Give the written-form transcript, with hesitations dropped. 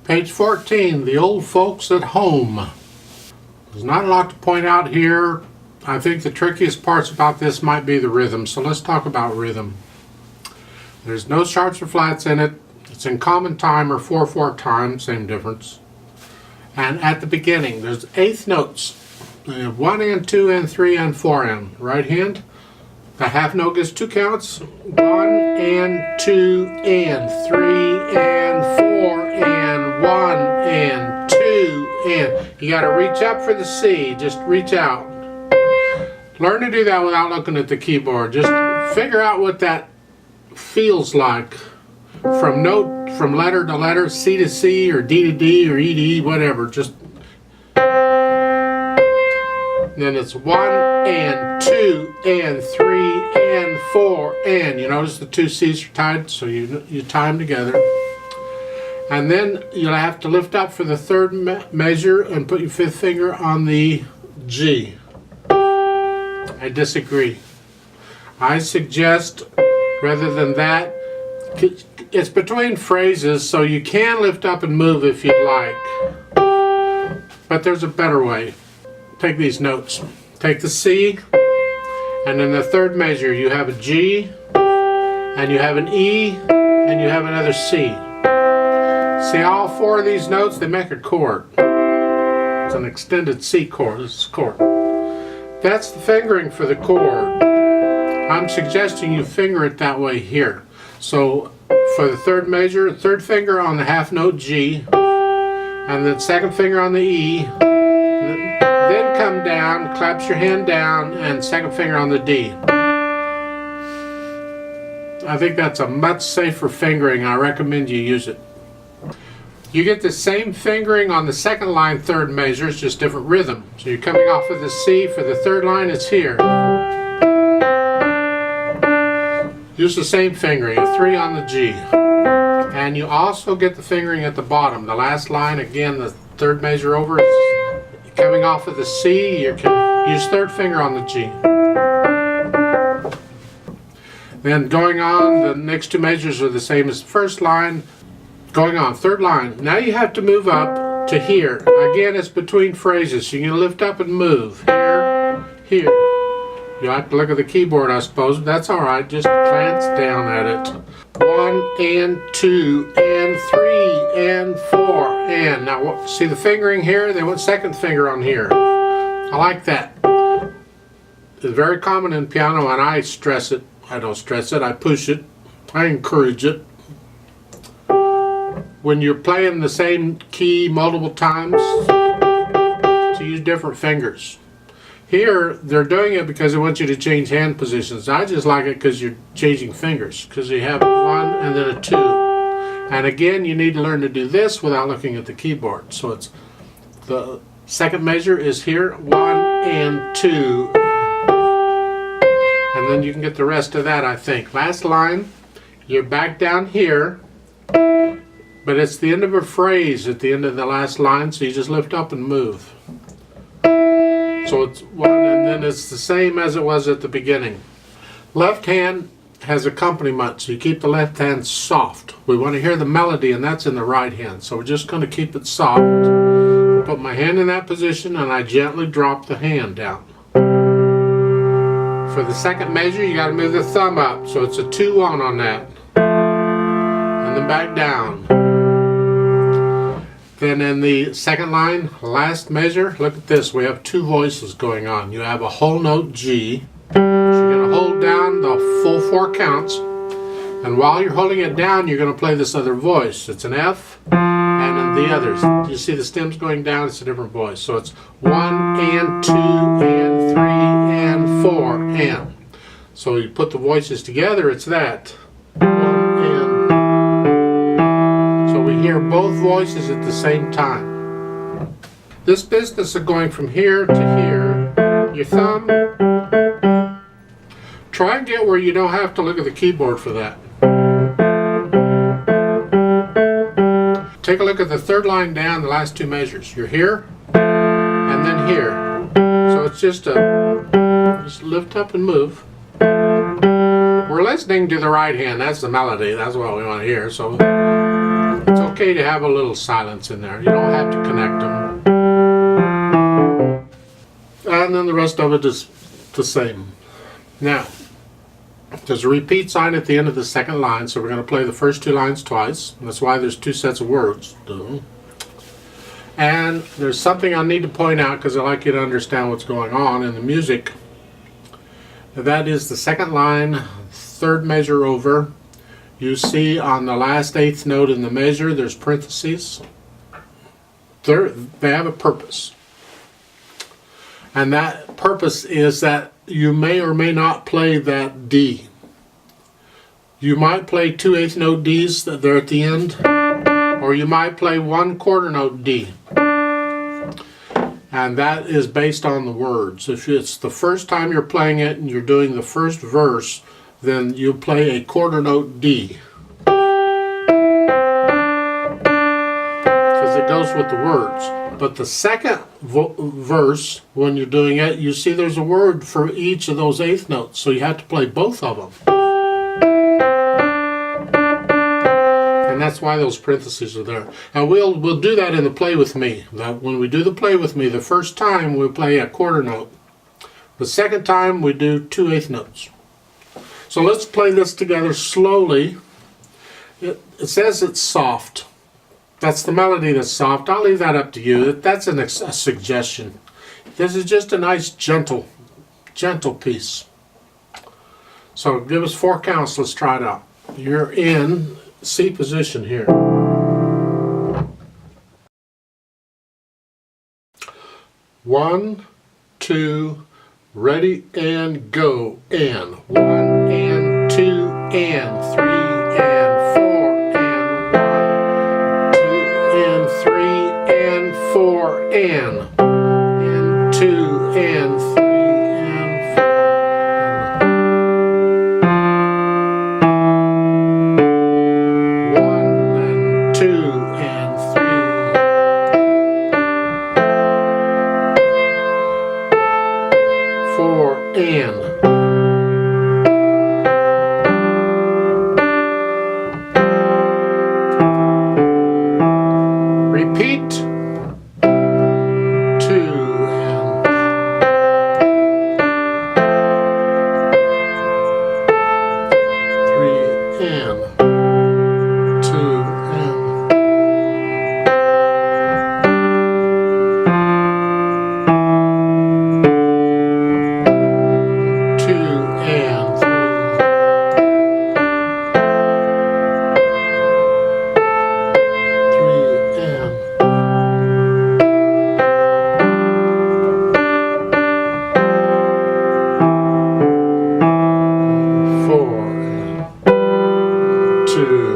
Page 14, the old folks at home. There's not a lot to point out here. I think the trickiest parts about this might be the rhythm, so let's talk about rhythm. There's no sharps or flats in it. It's in common time or 4/4 time, same difference. And at the beginning, there's eighth notes. You have 1 and 2 and 3 and 4 and. Right hand, the half note gets 2 counts. 1 and 2 and 3 and 4 and 1 and 2 and. You got to reach up for the C. Just reach out. Learn to do that without looking at the keyboard. Just figure out what that feels like from letter to letter, C to C or D to D or E to E, whatever. Just then it's 1 and 2 and 3 and 4 and. You notice the 2 C's are tied, so you tie them together. And then you'll have to lift up for the third measure and put your 5th finger on the G. I disagree. I suggest, rather than that, it's between phrases, so you can lift up and move if you'd like. But there's a better way. Take these notes. Take the C, and in the third measure you have a G, and you have an E, and you have another C. See, all 4 of these notes, they make a chord. It's an extended C chord. This is a chord. That's the fingering for the chord. I'm suggesting you finger it that way here. So for the third measure, third finger on the half note G, and then second finger on the E, then come down, claps your hand down, and second finger on the D. I think that's a much safer fingering. I recommend you use it. You get the same fingering on the second line, third measure, it's just different rhythm. So you're coming off of the C. For the third line, it's here. Use the same fingering, a 3 on the G. And you also get the fingering at the bottom. The last line, again, the third measure over, is coming off of the C. You can use third finger on the G. Then going on, the next 2 measures are the same as the first line. Going on, third line. Now you have to move up to here. Again, it's between phrases. So you're going to lift up and move. Here, here. You have to look at the keyboard, I suppose, but that's alright. Just glance down at it. 1 and 2 and 3 and 4 and. Now, see the fingering here? They want second finger on here. I like that. It's very common in piano, and I stress it. I don't stress it. I push it. I encourage it. When you're playing the same key multiple times, to use different fingers. Here, they're doing it because they want you to change hand positions. I just like it because you're changing fingers, because you have 1 and then a 2. And again, you need to learn to do this without looking at the keyboard. So it's the second measure is here, 1 and 2. And then you can get the rest of that, I think. Last line, you're back down here. But it's the end of a phrase at the end of the last line, so you just lift up and move. So it's 1, and then it's the same as it was at the beginning. Left hand has accompaniment, so you keep the left hand soft. We want to hear the melody, and that's in the right hand. So we're just going to keep it soft. Put my hand in that position, and I gently drop the hand down. For the second measure, you got to move the thumb up, so it's a 2-1 on that. And then back down. Then in the second line, last measure, look at this. We have 2 voices going on. You have a whole note G. You're going to hold down the full 4 counts. And while you're holding it down, you're going to play this other voice. It's an F, and then the others. You see the stems going down, it's a different voice. So it's 1 and 2 and 3 and 4 and. So you put the voices together, it's that. 1 and. So we hear both voices at the same time. This business of going from here to here, your thumb, try and get where you don't have to look at the keyboard for that. Take a look at the third line down, the last 2 measures. You're here, and then here. So it's just lift up and move. We're listening to the right hand. That's the melody. That's what we want to hear. So it's okay. okay to have a little silence in there. You don't have to connect them. And then the rest of it is the same. Now, there's a repeat sign at the end of the second line, so we're going to play the first two lines twice. That's why there's two sets of words. And there's something I need to point out because I'd like you to understand what's going on in the music. That is the second line, third measure over. You see on the last eighth note in the measure, there's parentheses. They have a purpose. And that purpose is that you may or may not play that D. You might play two eighth note Ds that they're at the end, or you might play one quarter note D. And that is based on the words. If it's the first time you're playing it and you're doing the first verse, then you play a quarter note D. Because it goes with the words. But the second verse, when you're doing it, you see there's a word for each of those eighth notes. So you have to play both of them. And that's why those parentheses are there. Now we'll do that in the play with me. Now, when we do the play with me, the first time we play a quarter note. The second time we do two eighth notes. So let's play this together slowly. It says it's soft. That's the melody that's soft. I'll leave that up to you. That's a suggestion. This is just a nice gentle piece. So give us 4 counts. Let's try it out. You're in C position here. 1, 2, ready and go. And 1 and 2 and 3 and 4 and 1, 2 and 3 and 4 and 2 and 3 and 4. 1 and 2 and 3. 4 and repeat. 2 and 3 and 2 and 2 and 3. 3 and 4 and 2